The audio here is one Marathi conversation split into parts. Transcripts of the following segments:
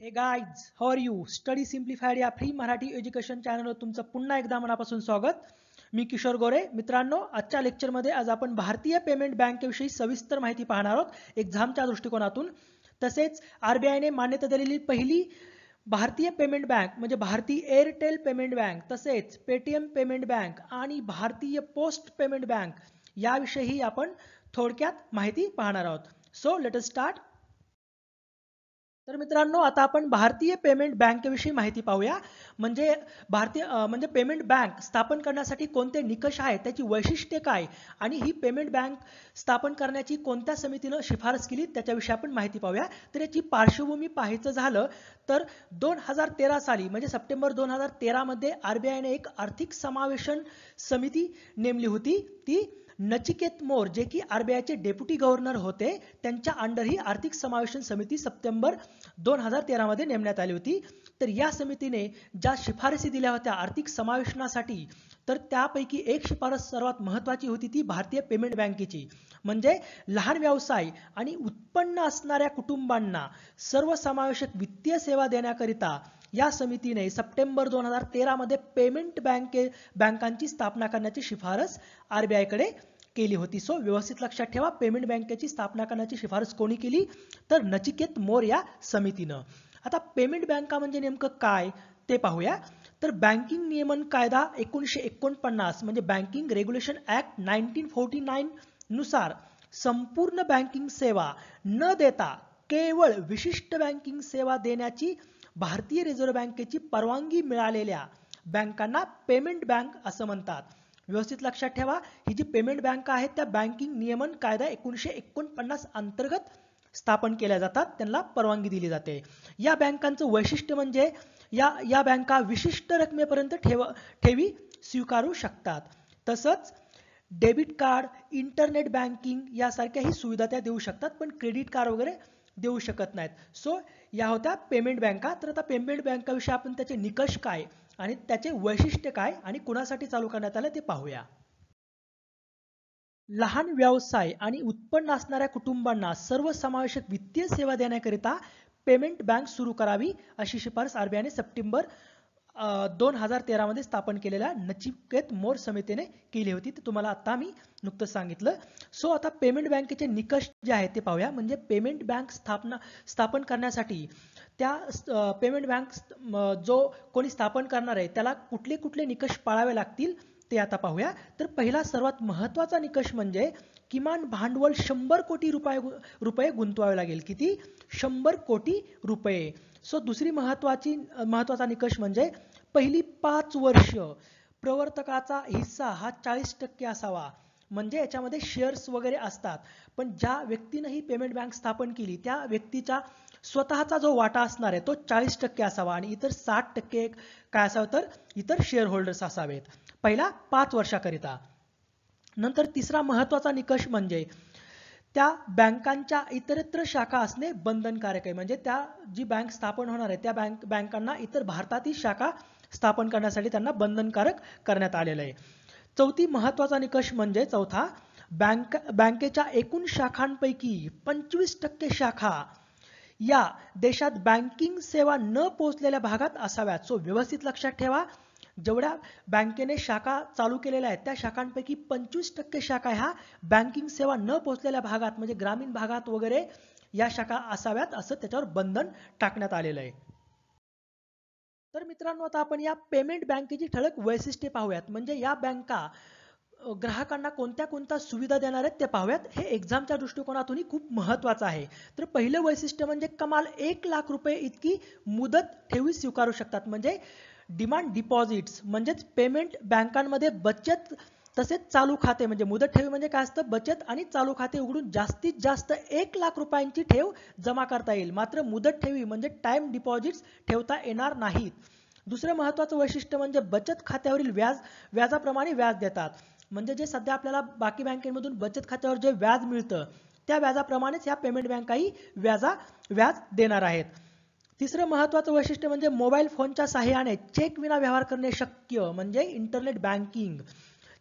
हे guys, how are you? Study simplified या फ्री मराठी एज्युकेशन चॅनलवर तुमचं पुन्हा एकदा मनापासून स्वागत. मी किशोर गोरे. मित्रांनो, आजच्या लेक्चरमध्ये आज आपण भारतीय पेमेंट बँकेविषयी सविस्तर माहिती पाहणार आहोत एक्झामच्या दृष्टिकोनातून. तसेच आरबीआयने मान्यता दिलेली पहिली भारतीय पेमेंट बँक म्हणजे भारतीय एअरटेल पेमेंट बँक, तसेच पेटीएम पेमेंट बँक आणि भारतीय पोस्ट पेमेंट बँक याविषयी आपण थोडक्यात माहिती पाहणार आहोत. So let us start. तर मित्रांनो, आता आपण भारतीय पेमेंट बँकेविषयी माहिती पाहूया. म्हणजे पेमेंट बँक स्थापन करण्यासाठी कोणते निकष आहेत, त्याची वैशिष्ट्ये काय आणि ही पेमेंट बँक स्थापन करण्याची कोणत्या समितीनं शिफारस केली त्याच्याविषयी आपण माहिती पाहूया. तर याची पार्श्वभूमी पाहायचं झालं तर 2013 साली म्हणजे सप्टेंबर 2013 मध्ये आरबीआयने एक आर्थिक समावेशन समिती नेमली होती. ती नचिकेत मोर, जे की आरबीआयचे डेप्युटी गव्हर्नर होते, त्यांच्या अंडर ही आर्थिक समावेशन समिती सप्टेंबर 2013 मध्ये नेमण्यात आली होती. तर या समितीने ज्या शिफारसी दिल्या होत्या आर्थिक समावेशनासाठी, तर त्यापैकी एक शिफारस सर्वात महत्त्वाची होती ती भारतीय पेमेंट बँकेची. म्हणजे लहान व्यवसाय आणि उत्पन्न असणाऱ्या कुटुंबांना सर्वसमावेशक वित्तीय सेवा देण्याकरिता या समितीने सप्टेंबर 2013 मध्ये पेमेंट बँकांची स्थापना करण्याची शिफारस आरबीआयकडे केली होती. सो व्यवस्थित लक्षात ठेवा, पेमेंट बँकेची स्थापना करण्याची शिफारस कोणी केली? तर नचिकेत मोर या समितीनं. आता पेमेंट बँका म्हणजे नेमकं काय ते पाहूया. तर बँकिंग नियमन कायदा 1949 म्हणजे बँकिंग रेग्युलेशन ऍक्ट 1949 नुसार संपूर्ण बँकिंग सेवा न देता केवळ विशिष्ट बँकिंग सेवा देण्याची भारतीय रिझर्व्ह बँकेची परवानगी मिळालेल्या बँकांना पेमेंट बँक असं म्हणतात. व्यवस्थित लक्षात ठेवा, ही जी पेमेंट बँक आहेत त्या बँकिंग नियमन कायदा 1949 अंतर्गत स्थापन केल्या जातात, त्यांना परवानगी दिली जाते. या बँकांचं वैशिष्ट्य म्हणजे या बँका विशिष्ट रकमेपर्यंत ठेवी स्वीकारू शकतात. तसंच डेबिट कार्ड, इंटरनेट बँकिंग यासारख्याही सुविधा त्या देऊ शकतात, पण क्रेडिट कार्ड वगैरे देऊ शकत नाहीत. सो या होत्या पेमेंट बँका. तर आता पेमेंट बँकाविषयी आपण त्याचे निकष काय आणि त्याचे वैशिष्ट्य काय आणि कुणासाठी चालू करण्यात आलं ते पाहूया. लहान व्यवसाय आणि उत्पन्न असणाऱ्या कुटुंबांना सर्वसमावेशक वित्तीय सेवा देण्याकरिता पेमेंट बँक सुरू करावी अशी शिफारस आरबीआयने सप्टेंबर 2013 मध्ये स्थापन केलेल्या नचिकेत मोर समितीने केली होती. ते तुम्हाला आता मी नुकतंच सांगितलं. सो आता पेमेंट बँकेचे निकष जे आहेत ते पाहूया. म्हणजे पेमेंट बँक स्थापन करण्यासाठी त्या पेमेंट बँक जो कोणी स्थापन करणार आहे त्याला कुठले कुठले निकष पाळावे लागतील ते आता पाहूया. तर पहिला सर्वात महत्त्वाचा निकष म्हणजे किमान भांडवल 100 कोटी रुपये गुंतवावे लागेल. किती? 100 कोटी रुपये. सो दुसरी महत्त्वाचा निकष म्हणजे पहिली 5 वर्ष प्रवर्तकाचा हिस्सा हा 40% असावा. म्हणजे याच्यामध्ये शेअर्स वगैरे असतात, पण ज्या व्यक्तीने ही पेमेंट बँक स्थापन केली त्या व्यक्तीचा स्वतःचा जो वाटा असणार आहे तो 40% असावा आणि इतर 60% काय असावं तर इतर शेअर होल्डर्स असावेत, पहिला 5 वर्षाकरिता. नंतर तिसरा महत्त्वाचा निकष म्हणजे त्या बँकांच्या इतरत्र शाखा असणे बंधनकारक आहे. म्हणजे त्या जी बँक स्थापन होणार आहे त्या बँकांना इतर भारतातील शाखा स्थापन करण्यासाठी त्यांना बंधनकारक करण्यात आलेलं आहे. चौथी महत्त्वाचा निकष म्हणजे चौथा, बँकेच्या एकूण शाखांपैकी 25% शाखा या देशात बँकिंग सेवा न पोहोचलेल्या भागात असाव्यात. सो व्यवस्थित लक्षात ठेवा, जेवढ्या बँकेने शाखा चालू केलेल्या आहेत त्या शाखांपैकी 25% शाखा ह्या बँकिंग सेवा न पोहोचलेल्या भागात म्हणजे ग्रामीण भागात वगैरे या शाखा असाव्यात असं त्याच्यावर बंधन टाकण्यात आलेलं आहे. तर मित्रांनो, आता आपण या पेमेंट बँकेची ठळक वैशिष्ट्ये पाहूयात. म्हणजे या बँका ग्राहकांना कोणत्या कोणत्या सुविधा देणार आहेत ते पाहूयात. हे एक्झामच्या दृष्टिकोनातूनही खूप महत्त्वाचं आहे. तर पहिलं वैशिष्ट्य म्हणजे कमाल 1 लाख रुपये इतकी मुदत ठेवी स्वीकारू शकतात. म्हणजे डिमांड डिपॉझिट्स म्हणजेच पेमेंट बँकांमध्ये बचत तसेच चालू खाते म्हणजे मुदत ठेवी म्हणजे काय असतं, बचत आणि चालू खाते उघडून जास्तीत जास्त 1 लाख रुपयांची ठेव जमा करता येईल. मात्र मुदत ठेवी म्हणजे टाइम डिपॉझिट्स ठेवता येणार नाहीत. दुसरं महत्त्वाचं वैशिष्ट्य म्हणजे बचत खात्यावरील व्याजाप्रमाणे व्याज देतात. म्हणजे जे सध्या आपल्याला बाकी बँकेमधून बचत खात्यावर जे व्याज मिळतं त्या व्याजाप्रमाणेच ह्या पेमेंट बँकाही व्याज देणार आहेत. तिसरं महत्त्वाचं वैशिष्ट्य म्हणजे मोबाईल फोनच्या सहाय्याने चेक विना व्यवहार करणे शक्य म्हणजे इंटरनेट बँकिंग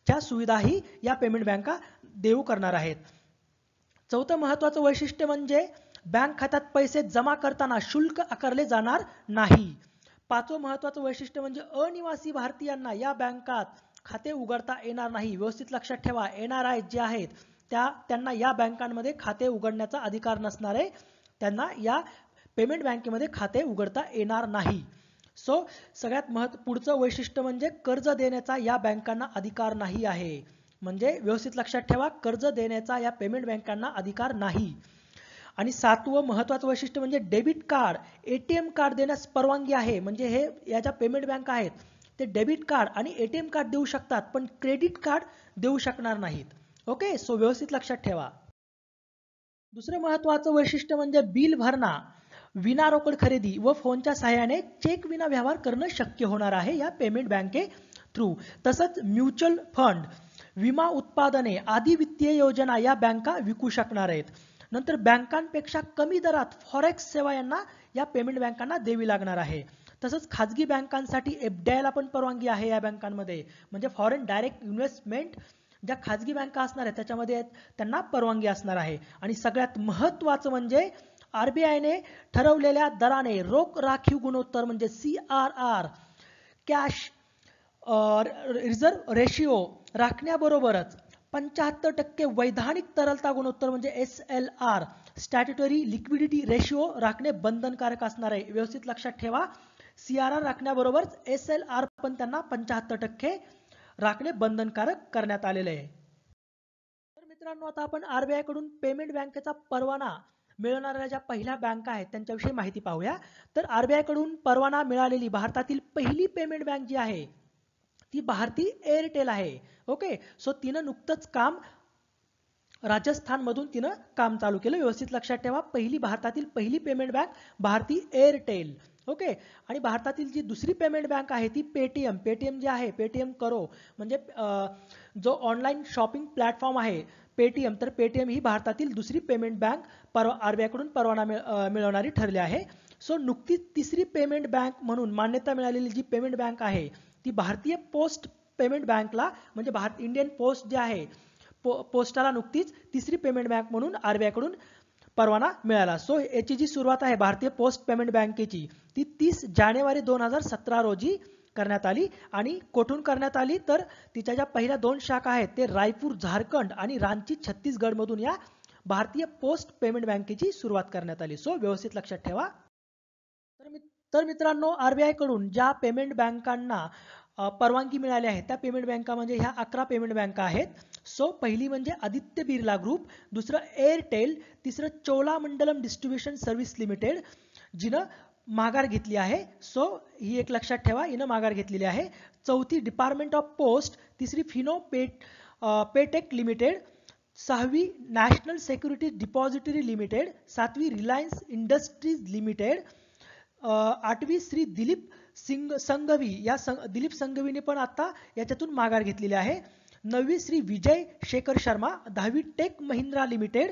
च्या सुविधाही या पेमेंट बँका देऊ करणार आहेत. चौथं महत्त्वाचं वैशिष्ट्य म्हणजे बँक खात्यात पैसे जमा करताना शुल्क आकारले जाणार नाही. पाचवं महत्वाचं वैशिष्ट्य म्हणजे अनिवासी भारतीयांना या बँकात खाते उघडता येणार नाही. व्यवस्थित लक्षात ठेवा, NRI जे आहेत त्यांना या बँकांमध्ये खाते उघडण्याचा अधिकार नसणार आहे. त्यांना या पेमेंट बँकेमध्ये खाते उघडता येणार नाही. सो सगळ्यात पुढचं वैशिष्ट्य म्हणजे कर्ज देण्याचा या बँकांना अधिकार नाही आहे. म्हणजे व्यवस्थित लक्षात ठेवा, कर्ज देण्याचा या पेमेंट बँकांना अधिकार नाही. आणि सातवं महत्वाचं वैशिष्ट्य म्हणजे डेबिट कार्ड, ATM कार्ड देण्यास परवानगी आहे. म्हणजे हे या ज्या पेमेंट बँक आहेत ते डेबिट कार्ड आणि ATM कार्ड देऊ शकतात, पण क्रेडिट कार्ड देऊ शकणार नाहीत. ओके, सो व्यवस्थित लक्षात ठेवा. दुसरं महत्वाचं वैशिष्ट्य म्हणजे बिल भरणा, विना रोकड खरेदी व फोनच्या सहाय्याने चेक विना व्यवहार करणं शक्य होणार आहे या पेमेंट बँके थ्रू. तसंच म्युच्युअल फंड, विमा उत्पादने आदी वित्तीय योजना या बँका विकू शकणार आहेत. नंतर बँकांपेक्षा कमी दरात फॉरेक्स सेवा यांना या पेमेंट बँकांना द्यावी लागणार आहे. तसंच खाजगी बँकांसाठी FDI ला पण परवानगी आहे या बँकांमध्ये. म्हणजे फॉरेन डायरेक्ट इन्व्हेस्टमेंट ज्या खाजगी बँका असणार आहेत त्याच्यामध्ये त्यांना परवानगी असणार आहे. आणि सगळ्यात महत्वाचं म्हणजे RBI ने ठरवलेल्या दराने रोख राखीव गुणोत्तर म्हणजे CRR, कॅश रिझर्व्ह रेशिओ राखण्याबरोबरच 75% वैधानिक तरलता गुणोत्तर म्हणजे SLR, स्टॅट्युटरी लिक्विडिटी रेशिओ राखणे बंधनकारक असणार आहे. व्यवस्थित लक्षात ठेवा, CRR राखण्याबरोबरच SLR पण त्यांना 75% राखणे बंधनकारक करण्यात आलेले आहे. तर मित्रांनो, आता आपण RBI कडून पेमेंट बँकेचा परवाना मिळवणाऱ्या ज्या पहिल्या बँका आहेत त्यांच्याविषयी माहिती पाहूया. तर RBI कडून परवाना मिळालेली भारतातील पहिली पेमेंट बँक जी आहे ती भारती एअरटेल आहे. ओके, सो तिनं नुकतंच काम राजस्थान मधून तिनं काम चालू केलं. व्यवस्थित लक्षात ठेवा, भारतातील पहिली payment bank Bharti Airtel. Okay, आणि भारतातील जी दुसरी पेमेंट बँक आहे ती पेटीएम जे आहे, पेटीएम करो म्हणजे जो ऑनलाईन शॉपिंग प्लॅटफॉर्म आहे पेटीएम, तर पेटीएम ही भारतातील दुसरी पेमेंट बँक RBI कडून परवाना मिळवणारी ठरली आहे. सो नुकतीच तिसरी पेमेंट बँक म्हणून मान्यता मिळालेली जी पेमेंट बँक आहे ती भारतीय पोस्ट पेमेंट बँकला म्हणजे इंडियन पोस्ट जे आहे पोस्टाला नुकतीच तिसरी पेमेंट बँक म्हणून RBI कडून परवाना मिळाला. सो याची जी सुरुवात आहे भारतीय पोस्ट पेमेंट बँकेची ती 30 जानेवारी 2017 रोजी करण्यात आली. आणि कोठून करण्यात आली तर तिच्या ज्या पहिल्या 2 शाखा आहेत ते रायपूर झारखंड आणि रांची छत्तीसगड मधून या भारतीय पोस्ट पेमेंट बँकेची सुरुवात करण्यात आली. सो व्यवस्थित लक्षात ठेवा. तर मित्रांनो, RBI कडून ज्या पेमेंट बँकांना परवानगी मिळाली आहे त्या पेमेंट बँका म्हणजे ह्या 11 पेमेंट बँका आहेत. सो पहिली म्हणजे आदित्य बिर्ला ग्रुप, दुसरं एअरटेल, तिसरं चोलामंडलम डिस्ट्रीब्युशन सर्व्हिस लिमिटेड जिनं माघार घेतली आहे. सो ही एक लक्षात ठेवा, हिनं माघार घेतलेली आहे. चौथी डिपार्टमेंट ऑफ पोस्ट, तिसरी फिनो पेटेक लिमिटेड, सहावी नॅशनल सिक्युरिटी डिपॉझिटरी लिमिटेड, सातवी रिलायन्स इंडस्ट्रीज लिमिटेड, आठवी श्री दिलीप संघवी या दिलीप संघवीने पण आता याच्यातून माघार घेतलेली आहे. नववी श्री विजय शेखर शर्मा, 10वी टेक महिंद्रा लिमिटेड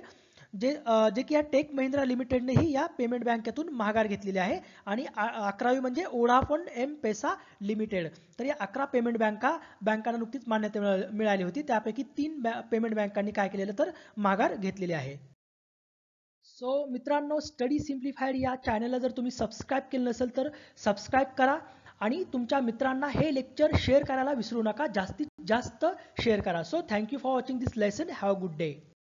जे की या टेक महिंद्रा लिमिटेडनेही या पेमेंट बँकेतून माघार घेतलेली आहे. आणि 11वी म्हणजे वोडाफोन M-Pesa लिमिटेड. तर या 11 पेमेंट बँकांना नुकतीच मान्यता मिळाली होती. त्यापैकी 3 पेमेंट बँकांनी काय केलेलं तर माघार घेतलेली आहे. सो मित्रांनो, स्टडी सिम्प्लिफाईड या चॅनलला जर तुम्ही सबस्क्राईब केलं नसेल तर सबस्क्राईब करा आणि तुमच्या मित्रांना हे लेक्चर शेअर करायला विसरू नका. जास्तीत जास्त शेअर करा. So thank you for watching this lesson. Have a good day.